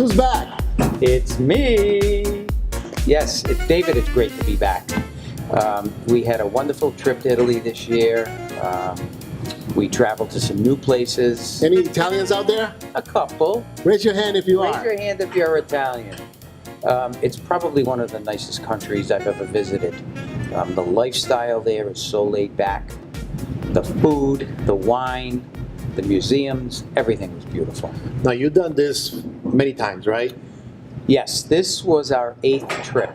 who's back? It's me. Yes, it's David. It's great to be back. We had a wonderful trip to Italy this year. We traveled to some new places. Any Italians out there? A couple. Raise your hand if you Raise are. your hand if you're Italian. It's probably one of the nicest countries I've ever visited. The lifestyle there is so laid back. The food, the wine, the museums, everything was beautiful. Now, you've done this many times, right? Yes, this was our 8th trip.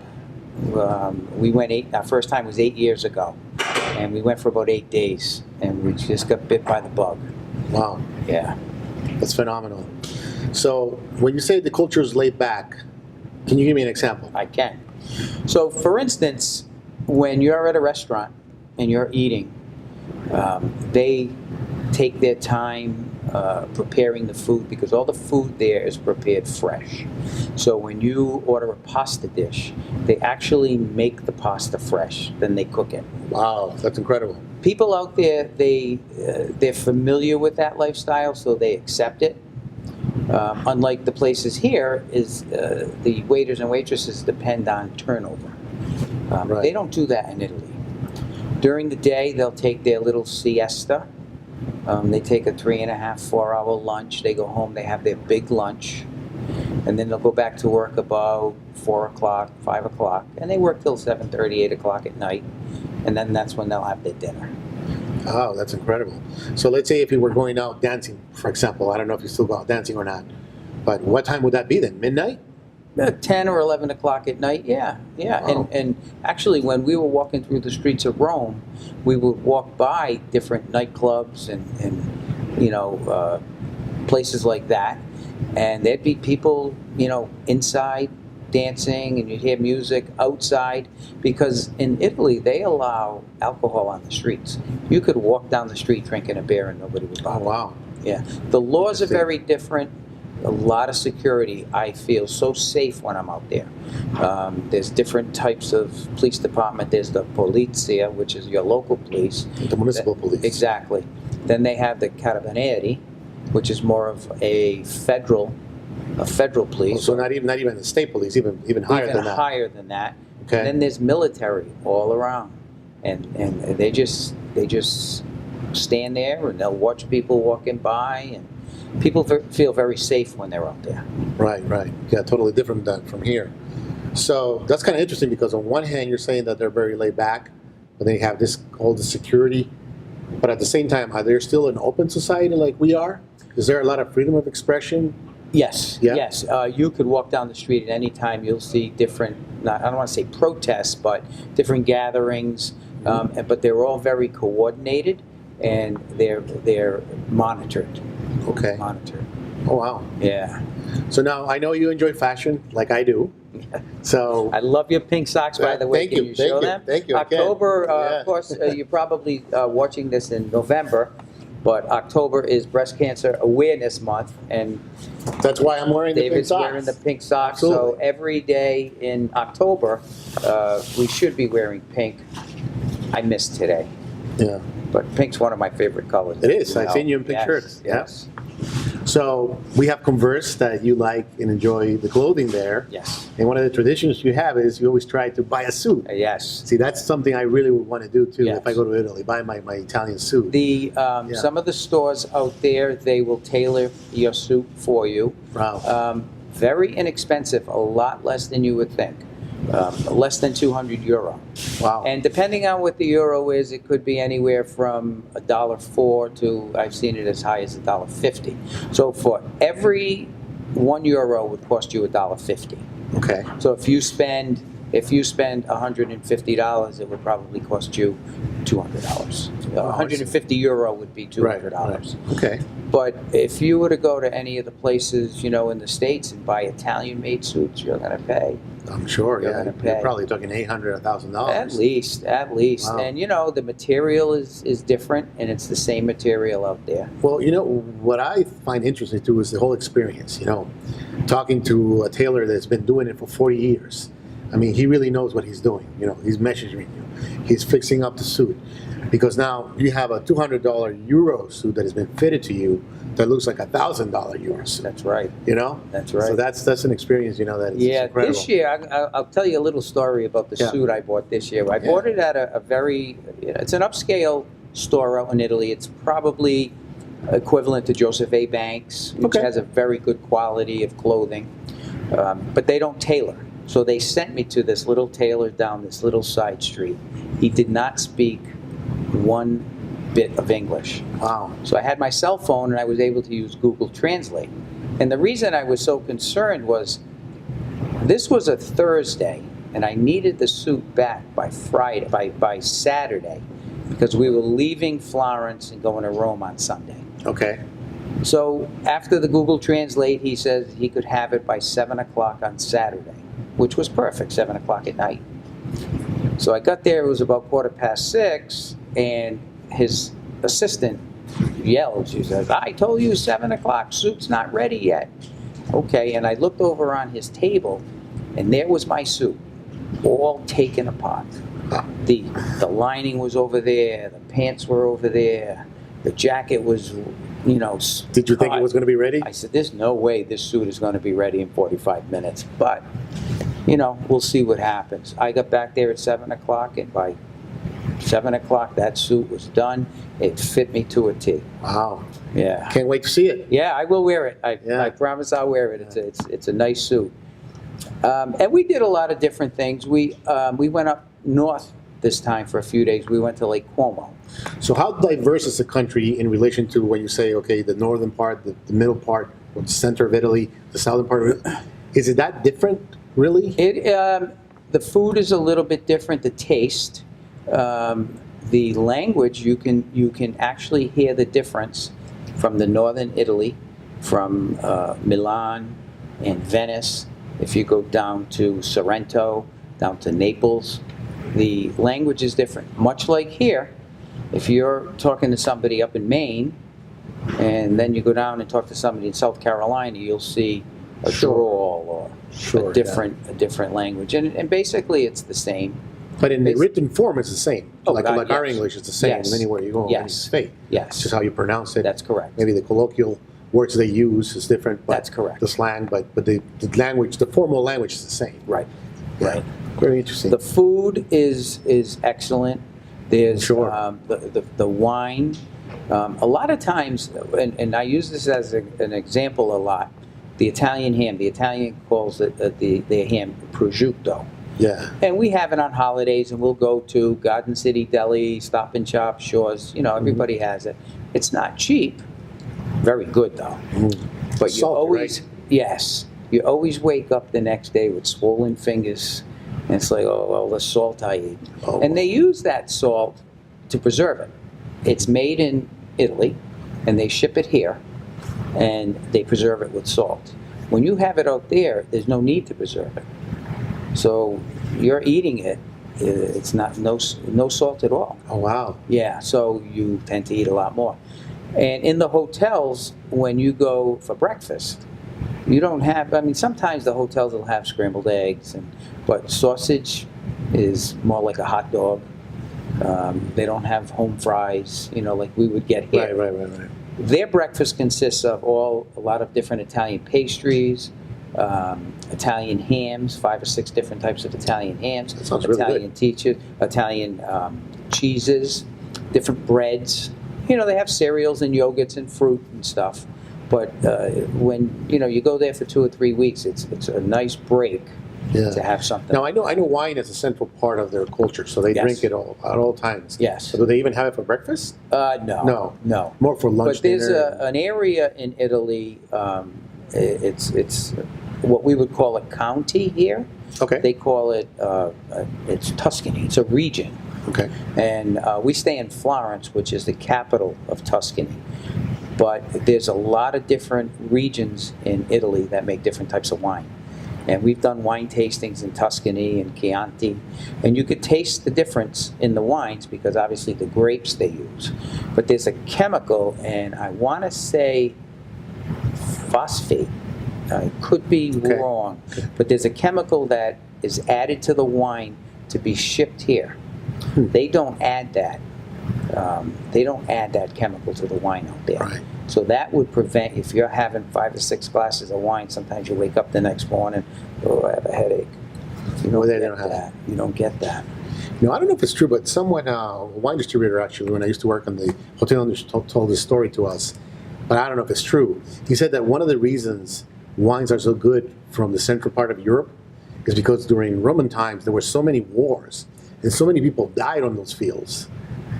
We went our first time was 8 years ago, and we went for about 8 days, and we just got bit by the bug. Wow, Yeah. that's phenomenal. So, when you say the culture is laid back, can you give me an example? I can. So, for instance, when you're at a restaurant and you're eating, they take their time preparing the food because all the food there is prepared fresh. So when you order a pasta dish, they actually make the pasta fresh, then they cook it. Wow, that's incredible. People out there, they're familiar with that lifestyle, so they accept it. Unlike the places here, the waiters and waitresses depend on turnover. Right. They don't do that in Italy. During the day, they'll take their little siesta. They take a 3.5, 4-hour lunch. They go home, they have their big lunch, and then they'll go back to work about 4 o'clock, 5 o'clock, and they work till 7:30, 8 o'clock at night, and then that's when they'll have their dinner. Oh, that's incredible. So let's say if you were going out dancing, for example, I don't know if you still go out dancing or not, but what time would that be then? Midnight? 10 or 11 o'clock at night, yeah. Wow. And actually, when we were walking through the streets of Rome, we would walk by different nightclubs and places like that, and there'd be people, inside dancing, and you'd hear music outside, because in Italy, they allow alcohol on the streets. You could walk down the street drinking a beer and nobody would Oh, bother. wow. Yeah. The laws are Interesting. very different. A lot of security. I feel so safe when I'm out there. There's different types of police department. There's the polizia, which is your local police. The municipal police. Exactly. Then they have the carabinieri, which is more of a federal police. So not even the state police, even higher Even than that. higher than that. Okay. And then there's military all around, and they just stand there and they'll watch people walking by, and people feel very safe when they're out there. Right. Yeah, totally different than from here. So that's kind of interesting because on one hand you're saying that they're very laid back, but then you have all the security. But at the same time, are they still an open society like we are? Is there a lot of freedom of expression? Yes, Yeah? yes. You could walk down the street at any time. You'll see different, I don't want to say protests, but different gatherings. But they're all very coordinated, and they're monitored. Okay. Monitored. Oh, wow. Yeah. So now I know you enjoy fashion like I do. So I love your pink socks, by the way. Thank Can you, you thank show you, them? thank you, I can. October, Yeah. of course, you're probably watching this in November, but October is Breast Cancer Awareness Month, and that's why I'm wearing the pink David's socks. wearing the pink socks. Absolutely. So every day in October, we should be wearing pink. I missed today, Yeah, but pink's one of my favorite colors. it is. You I've know. seen you in pink Yes, shirts. Yeah. Yes. So we have Converse that you like and enjoy the clothing there. Yes. And one of the traditions you have is you always try to buy a suit. Yes. See, that's something I really would want to do too Yes. if I go to Italy, buy my Italian suit. Some of the stores out there, they will tailor your suit for you. Wow. Very inexpensive, a lot less than you would think. Less than €200. Wow. And depending on what the euro is, it could be anywhere from $1.04 to, I've seen it as high as $1.50. So for every €1 would cost you $1.50. Okay. So if you spend $150, it would probably cost you $200. Oh, I see. €150 would be $200. Right. Okay. But if you were to go to any of the places, in the States and buy Italian-made suits, you're going to pay. I'm sure. You're Yeah. gonna You're pay. probably talking $800, $1,000. At least. Wow. And the material is different, and it's the same material out there. Well, what I find interesting too is the whole experience. Talking to a tailor that's been doing it for 40 years. I mean, he really knows what he's doing. He's measuring you. he's fixing up the suit. Because now you have a $200 Euro suit that has been fitted to you that looks like a $1,000 Euro suit. That's right. You know? That's right. So that's an experience, you know, that is Yeah, incredible. this year, I'll tell you a little story about the Yeah. suit I bought this year. I bought it at a very, it's an upscale store out in Italy. It's probably equivalent to Joseph A. Banks, which Okay. has a very good quality of clothing, but they don't tailor. So they sent me to this little tailor down this little side street. He did not speak one bit of English. Wow. So I had my cell phone and I was able to use Google Translate. And the reason I was so concerned was this was a Thursday and I needed the suit back by Friday, by Saturday, because we were leaving Florence and going to Rome on Sunday. Okay. So after the Google Translate, he says he could have it by 7 o'clock on Saturday, which was perfect, 7 o'clock at night. So I got there, it was about 6:15, and his assistant yelled, she says, I told you 7 o'clock, suit's not ready yet. Okay, and I looked over on his table, and there was my suit, all taken apart. The lining was over there, the pants were over there, the jacket was, you know. Did you think it was going to be ready? I said, there's no way this suit is going to be ready in 45 minutes, but, you know, we'll see what happens. I got back there at 7 o'clock, and by 7 o'clock, that suit was done. It fit me to a T. Wow. Yeah. Can't wait to see it. Yeah, I will wear it. Yeah. I promise I'll wear it. It's a nice suit. And we did a lot of different things. We went up north this time for a few days. We went to Lake Como. So how diverse is the country in relation to when you say, okay, the northern part, the middle part, or the center of Italy, the southern part of Italy? Is it that different, really? The food is a little bit different. The taste, the language, you can actually hear the difference from the northern Italy, from Milan and Venice. If you go down to Sorrento, down to Naples, the language is different. Much like here, if you're talking to somebody up in Maine, and then you go down and talk to somebody in South Carolina, you'll see a drawl or a different language. And basically it's the same. But in the written form, it's the same. Oh, like God, like our yes. English is the same Yes. anywhere you go in any Yes. state. Yes. It's just how you pronounce it. That's correct. Maybe the colloquial words they use is different. But That's correct. The slang, but the language, the formal language is the same. Right. Right. Very interesting. The food is excellent. There's Sure. the wine. A lot of times, and I use this as an example a lot, the Italian ham. The Italian calls it the ham prosciutto. Yeah. And we have it on holidays, and we'll go to Garden City Deli, Stop and Shop, Shaw's. You know, everybody has it. It's not cheap. Very good, though. But you Salty, always, right? yes, you always wake up the next day with swollen fingers, and it's like, oh, well, the salt I ate. Oh. And they use that salt to preserve it. It's made in Italy, and they ship it here, and they preserve it with salt. When you have it out there, there's no need to preserve it. So you're eating it, it's not no salt at all. Oh, wow. Yeah, so you tend to eat a lot more. And in the hotels, when you go for breakfast, you don't have, I mean, sometimes the hotels will have scrambled eggs, but sausage is more like a hot dog. They don't have home fries, you know, like we would get here. Right. Their breakfast consists of a lot of different Italian pastries, Italian hams, 5 or 6 different types of Italian hams, That sounds really good. Italian cheeses, different breads. You know, they have cereals and yogurts and fruit and stuff. But when you go there for 2 or 3 weeks, it's a nice break to have something. Now I know wine is a central part of their culture, so they Yes. drink it at all times. Yes. So do they even have it for breakfast? No. More for lunch. But there's dinner. an area in Italy. It's what we would call a county here. Okay. They call it. It's Tuscany. It's a region. Okay. And we stay in Florence, which is the capital of Tuscany. But there's a lot of different regions in Italy that make different types of wine. And we've done wine tastings in Tuscany and Chianti. And you could taste the difference in the wines because obviously the grapes they use. But there's a chemical, and I want to say phosphate. I could be wrong. But there's a chemical that is added to the wine to be shipped here. They don't add that. They don't add that chemical to the wine out there. Right. So that would prevent, if you're having 5 or 6 glasses of wine, sometimes you wake up the next morning, oh, I have a headache. You don't Well, they get don't have that. You don't get that. I don't know if it's true, but someone, a wine distributor actually, when I used to work on the hotel, told this story to us, but I don't know if it's true. He said that one of the reasons wines are so good from the central part of Europe is because during Roman times there were so many wars and so many people died on those fields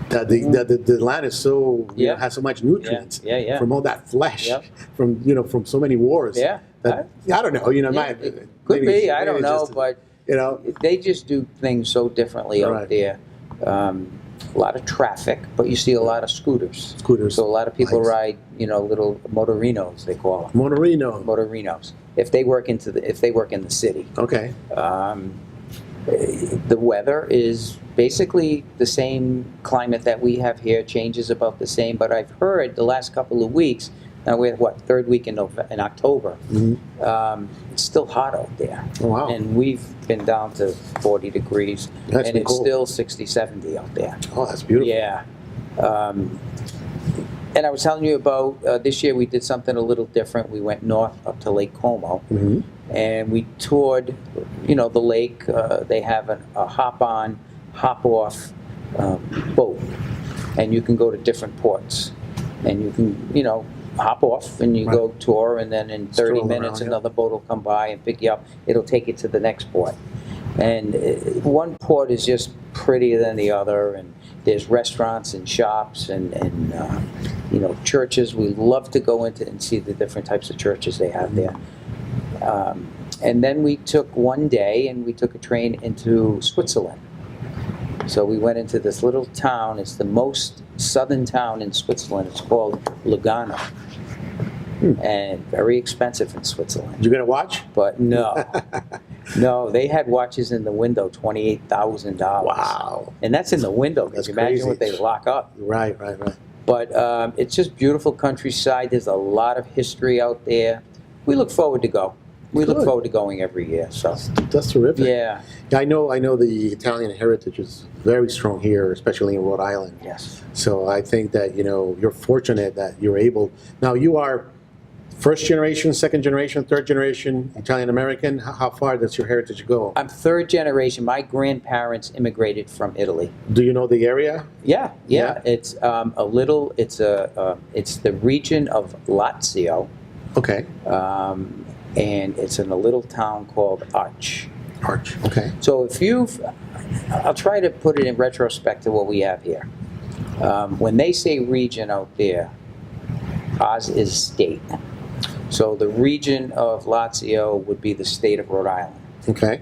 that the land is so Yeah. has so much nutrients Yeah. from all that flesh Yep. from so many wars. Yeah. That, I don't know. Yeah, my, it could maybe be. it's- I don't maybe it's know, just, but they just do things so differently out Right. there. A lot of traffic, but you see a lot of scooters. Scooters, So a lot of people bikes. ride, little motorinos, they call them. Monorino. Motorinos. If they work in the city. Okay. The weather is basically the same climate that we have here, changes about the same, but I've heard the last couple of weeks, now we're third week in October, it's still hot out there. Oh, wow. And we've been down to 40 degrees, That's and been it's cold. still 60, 70 out there. Oh, that's beautiful. Yeah. And I was telling you about, this year we did something a little different. We went north up to Lake Como, Mhm. and we toured, the lake. They have a hop-on, hop-off boat, and you can go to different ports. And you can, hop off and you Right. go tour, and then in 30 Stroll minutes around, yeah. another boat will come by and pick you up. It'll take you to the next port. And one port is just prettier than the other, and there's restaurants and shops and churches. We love to go into and see the different types of churches they have there. And then we took one day and we took a train into Switzerland. So we went into this little town. It's the most southern town in Switzerland. It's called Lugano. And very expensive in Switzerland. Did you get a watch? But no, they had watches in the window, $28,000. Wow. And that's in the window. That's Can you imagine what crazy. they lock up? Right. But it's just beautiful countryside. There's a lot of history out there. We look forward to go. We look Good. forward to going every year. So That's terrific. yeah, I know the Italian heritage is very strong here, especially in Rhode Island. yes. So I think that, you're fortunate that you're able. Now, you are first generation, second generation, third generation Italian American. How far does your heritage go? I'm third generation. My grandparents immigrated from Italy. Do you know the area? Yeah. Yeah? It's it's the region of Lazio, Okay. and it's in a little town called Arch. Arch. Okay. So I'll try to put it in retrospect to what we have here. When they say region out there, ours is state. So the region of Lazio would be the state of Rhode Island. Okay.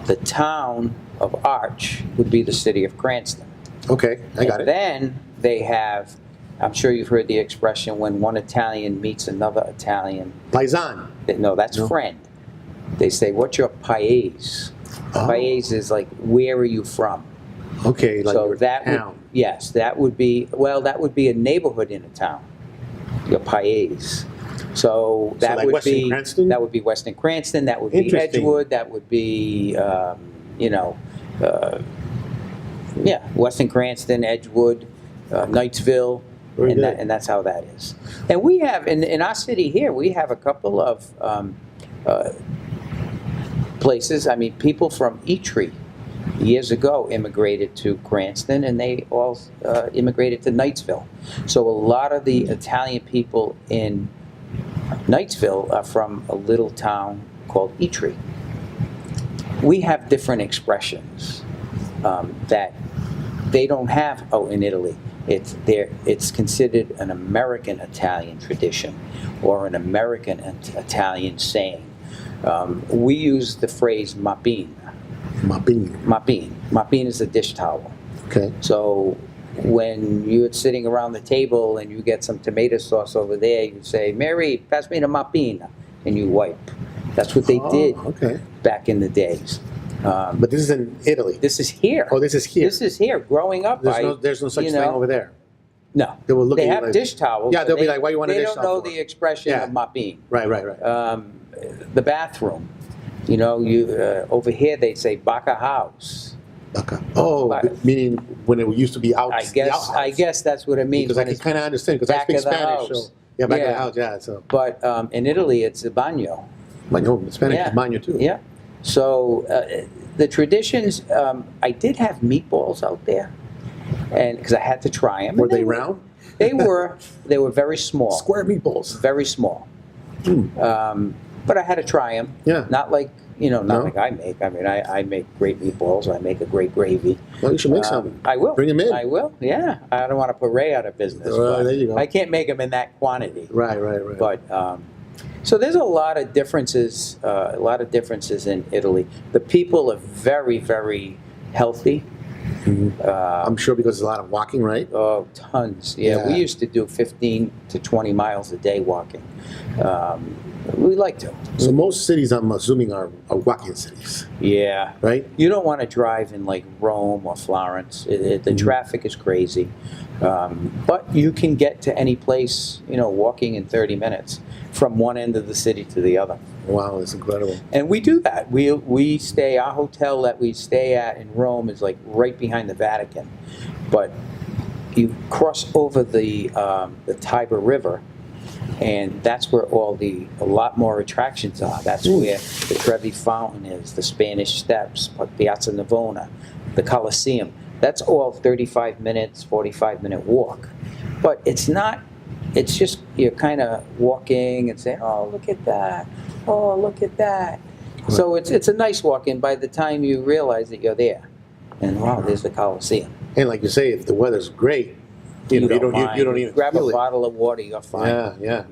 The town of Arch would be the city of Cranston. Okay. I got And it. then they have, I'm sure you've heard the expression, when one Italian meets another Italian. Paisan. No, that's No. friend. They say, what's your paese? Oh. Paese is like, where are you from? Okay. Like So your that would, town. yes, that would be a neighborhood in a town. Your paese. So that like would Weston be Cranston? that would be Weston Cranston. That would be Interesting. Edgewood. That would be Weston Cranston, Edgewood, Knightsville, Very and good. that's how that is. And we have in our city here, we have a couple of places. I mean, people from Etrie years ago immigrated to Cranston, and they all immigrated to Knightsville. So a lot of the Italian people in Knightsville are from a little town called Etrie. We have different expressions that they don't have in Italy. It's considered an American Italian tradition or an American Italian saying. We use the phrase mapin. Mapin. Mapin. Mapin is a dish towel. Okay. So when you're sitting around the table and you get some tomato sauce over there, you say, Mary, pass me the mapin, and you wipe. That's what they did Okay. back in the days. But this is in Italy. This is here. Oh, this is here. This is here. Growing up, There's no such thing over there. No. They will look They at you have like- dish towels. Yeah, but they'll be like, "Why you want a They dish don't towel know for?" the expression Yeah. of mapin. Right. The bathroom. You over here they say Baca House. Okay. Oh, But- meaning when it used to be out. I the guess, I outhouse. guess that's what it means. Because I when can it's kind of understand, because I back speak of the Spanish, house. so, yeah, back of the Yeah. house, yeah, so. But in Italy, it's a bagno. Baño, Spanish Yeah. is baño too. Yeah. So the traditions, I did have meatballs out there, and because I had to try them. Were they round? They were very small. Square meatballs. Very small. But I had to try them. Yeah. Not like, not No? like I make. I mean, I make great meatballs. I make a great gravy. Well, you should make some. I will. Bring 'em in. I will, yeah. I don't want to put Ray out of business. Well, but there you go. I can't make them in that quantity. Right. But, so there's a lot of differences, in Italy. The people are very, very healthy. I'm sure because there's a lot of walking, right? Oh, tons. Yeah, we Yeah. used to do 15 to 20 miles a day walking. We like to. So most cities, I'm assuming, are walking cities, Yeah. right? You don't want to drive in like Rome or Florence. The traffic is crazy. But you can get to any place, walking in 30 minutes from one end of the city to the other. Wow, that's incredible. And we do that. We stay, our hotel that we stay at in Rome is like right behind the Vatican. But you cross over the Tiber River, and that's where a lot more attractions are. That's where the Trevi Fountain is, the Spanish Steps, Piazza Navona, the Colosseum. That's all 35 minutes, 45-minute walk. But it's just you're kind of walking and saying, oh, look at that. Oh, look at that. So it's a nice walk in by the time you realize that you're there. And wow, there's the Colosseum. And like you say, if the weather's great, you don't even grab feel a it. bottle of water, you're fine. Yeah.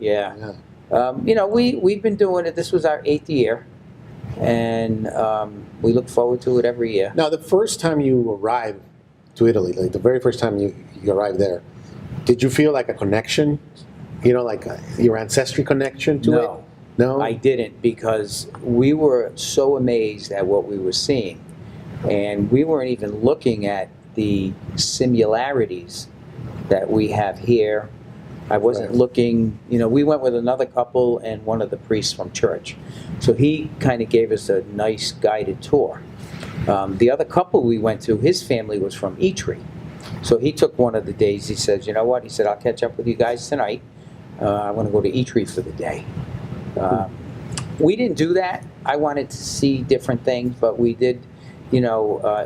We've been doing it. This was our 8th year, and we look forward to it every year. Now, the first time you arrived to Italy, like the very first time you arrived there, did you feel like a connection? Like your ancestry connection to it? No? I didn't, because we were so amazed at what we were seeing, and we weren't even looking at the similarities that we have here. I wasn't Right. looking, we went with another couple and one of the priests from church. So he kind of gave us a nice guided tour. The other couple we went to, his family was from Itri. So he took one of the days, he says, you know what? He said, I'll catch up with you guys tonight. I want to go to Itri for the day. We didn't do that. I wanted to see different things, but we did. It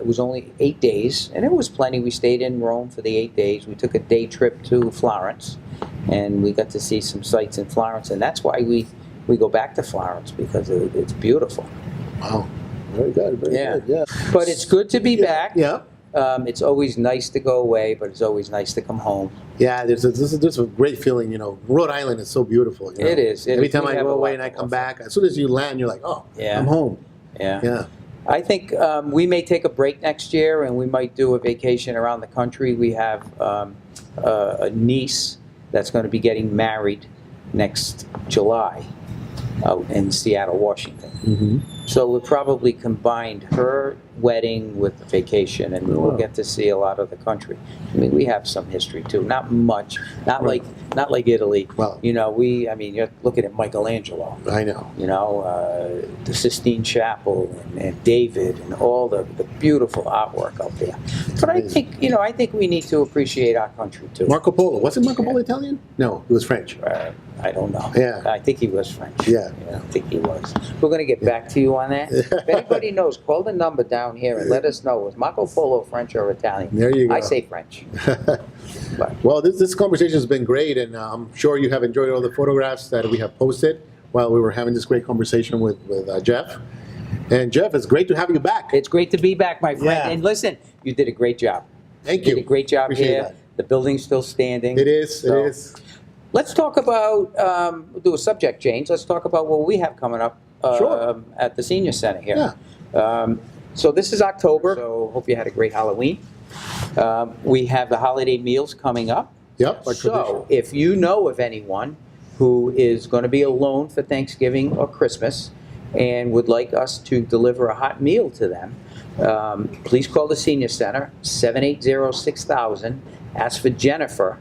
was only 8 days, and it was plenty. We stayed in Rome for the 8 days. We took a day trip to Florence, and we got to see some sights in Florence, and that's why we go back to Florence, because it's beautiful. Wow. Very good. Very Yeah. good. Yeah. But it's good to be back. Yeah. It's always nice to go away, but it's always nice to come home. Yeah, there's a great feeling, Rhode Island is so beautiful. It is. Every time We I have go a away lot and I to come offer. back, as soon as you land, you're like, oh, Yeah. I'm home. Yeah. Yeah. I think we may take a break next year, and we might do a vacation around the country. We have a niece that's going to be getting married next July out in Seattle, Washington. Mm-hmm. So we'll probably combine her wedding with the vacation, and we'll Wow. get to see a lot of the country. I mean, we have some history too. Not much. Not Right. like Italy. Well- you're looking at Michelangelo. I know. The Sistine Chapel and David and all the beautiful artwork out there. But I Amazing. think, I think we need to appreciate our country too. Marco Polo. Wasn't Marco Polo Italian? No, he was French. I don't know. Yeah. I think he was French. Yeah. I think he was. We're going to get back to you on that. If anybody knows, call the number down here and let us know. Was Marco Polo French or Italian? There you go. I say French. But Well, this conversation has been great, and I'm sure you have enjoyed all the photographs that we have posted while we were having this great conversation with Jeff. And Jeff, it's great to have you back. it's great to be back, my friend. Yeah. And listen, you did a great job. Thank You you. did a great job Appreciate here. that. The building's still standing. It is. So- It is. Let's talk about, we'll do a subject change. Let's talk about what we have coming up Sure. at the Senior Center here. So this is October, so hope you had a great Halloween. We have the holiday meals coming up. Yep. Our tradition. So if you know of anyone who is going to be alone for Thanksgiving or Christmas and would like us to deliver a hot meal to them, please call the Senior Center, 780-6000. Ask for Jennifer,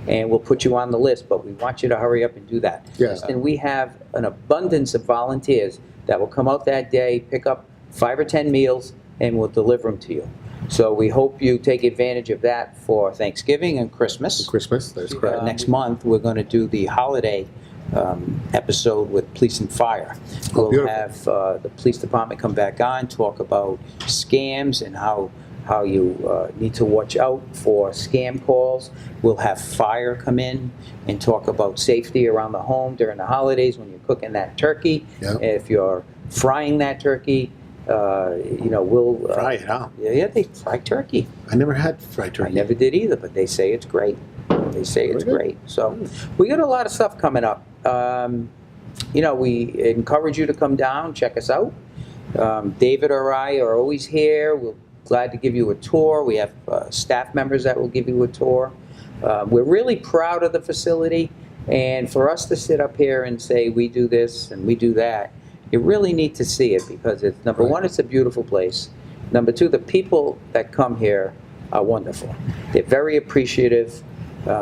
and we'll put you on the list, but we want you to hurry up and do that. Yeah. And we have an abundance of volunteers that will come out that day, pick up 5 or 10 meals, and we'll deliver them to you. So we hope you take advantage of that for Thanksgiving and Christmas. Christmas, that's correct. Next month, we're going to do the holiday episode with police and fire. Oh, We'll beautiful. have the police department come back on, talk about scams and how you need to watch out for scam calls. We'll have fire come in and talk about safety around the home during the holidays when you're cooking that turkey. Yeah. If you're frying that turkey, we'll... Fry it, huh? Yeah, they fry turkey. I never had fried turkey. I never did either, but they say it's great. They say it's Very good. great. So we got a lot of stuff coming up. We encourage you to come down, check us out. David or I are always here. We're glad to give you a tour. We have staff members that will give you a tour. We're really proud of the facility. And for us to sit up here and say we do this and we do that, you really need to see it because it's, number Right. one, it's a beautiful place. Number two, the people that come here are wonderful. They're very appreciative.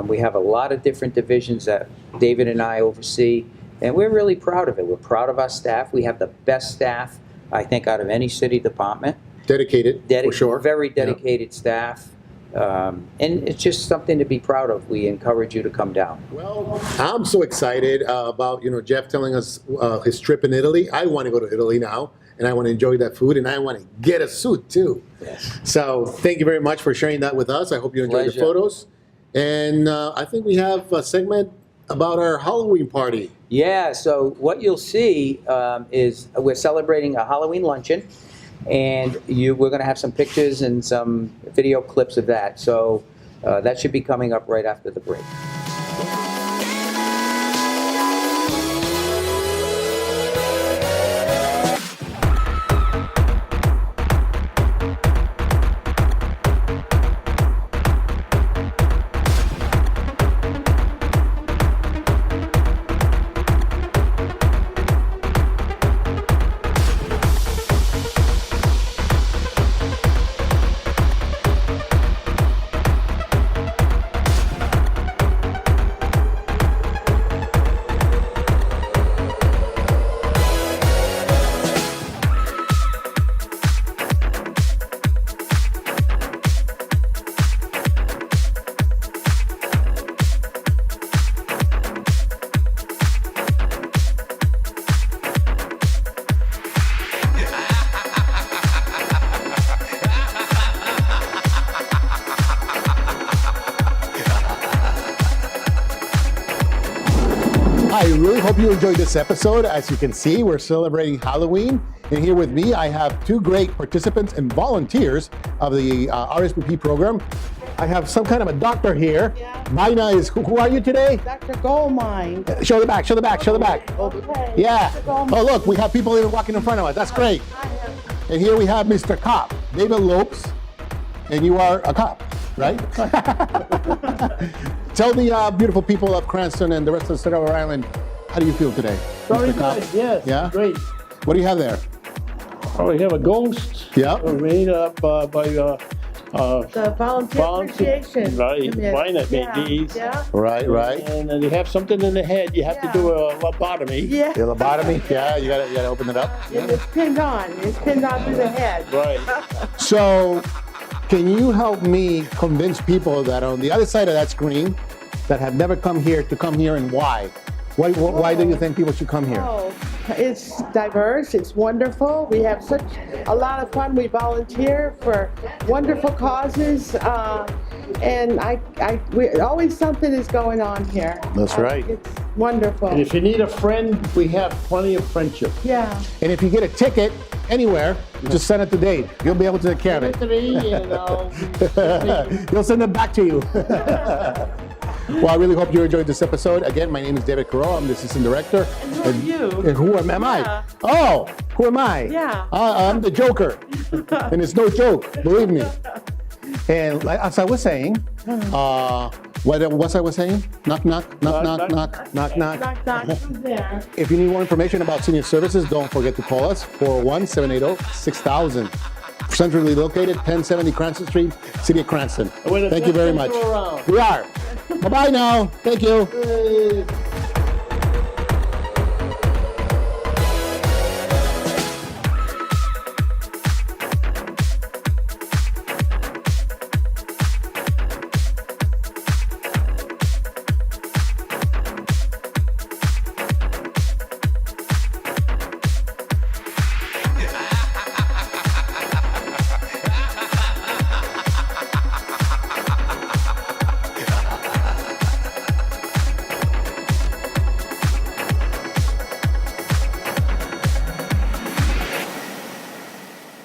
We have a lot of different divisions that David and I oversee, and we're really proud of it. We're proud of our staff. We have the best staff, I think, out of any city department. Dedicated, for sure. Very Yeah. dedicated staff. And it's just something to be proud of. We encourage you to come down. Well, I'm so excited about, Jeff telling us his trip in Italy. I want to go to Italy now, and I want to enjoy that food, and I want to get a suit too. Yes. So thank you very much for sharing that with us. I hope you enjoyed the Pleasure. photos. And I think we have a segment about our Halloween party. Yeah, so what you'll see is we're celebrating a Halloween luncheon, and we're going to have some pictures and some video clips of that. So that should be coming up right after the break. I really hope you enjoyed this episode. As you can see, we're celebrating Halloween. And here with me, I have two great participants and volunteers of the RSVP program. I have some kind of a doctor here. Yeah. Mina is, who are you today? Dr. Goldmine. Show the back, show the back, show the back. Okay. Yeah. Dr. Goldmine. Oh, look, we have people even walking in front of us. That's great. I have And here we have Mr. Cop, David Lopes, and you are a cop, right? Tell the beautiful people of Cranston and the rest of the Silver Island, how do you feel today? Very Mr. Cop? good, yes. Yeah? Great. What do you have there? Oh, we have a ghost. Yeah. Made up by the volunteer appreciation. Right, Committee. mine that made Yeah, these. Yeah. Right, right. And then you have something in the head, you have to do a lobotomy. Yeah. The lobotomy? Yeah, you gotta open it up. And it's pinned on. It's pinned on through the head. Right. So, can you help me convince people that on the other side of that screen that have never come here to come here and why? Why do you think people should come here? Oh, it's diverse. It's wonderful. We have such a lot of fun. We volunteer for wonderful causes, and always something is going on here. That's right. It's wonderful. And if you need a friend, we have plenty of friendship. Yeah. And if you get a ticket anywhere, just send it to Dave. You'll be able to count it. To me, and He'll send it back to you. Well, I really hope you enjoyed this episode. Again, my name is David Carroll. I'm the assistant director. And who are you? And who am I? Yeah. Oh, who am I? Yeah. I'm the Joker. And it's no joke, believe me. And like, as I was saying, what was I was saying? Knock, knock, knock, knock, knock, knock, knock. Knock, knock. Who's there? If you need more information about senior services, don't forget to call us, 401-780-6000. Centrally located, 1070 Cranston Street, City of Cranston. We're the Thank you best very much. people around. We are. Bye-bye now. Thank you. Hey.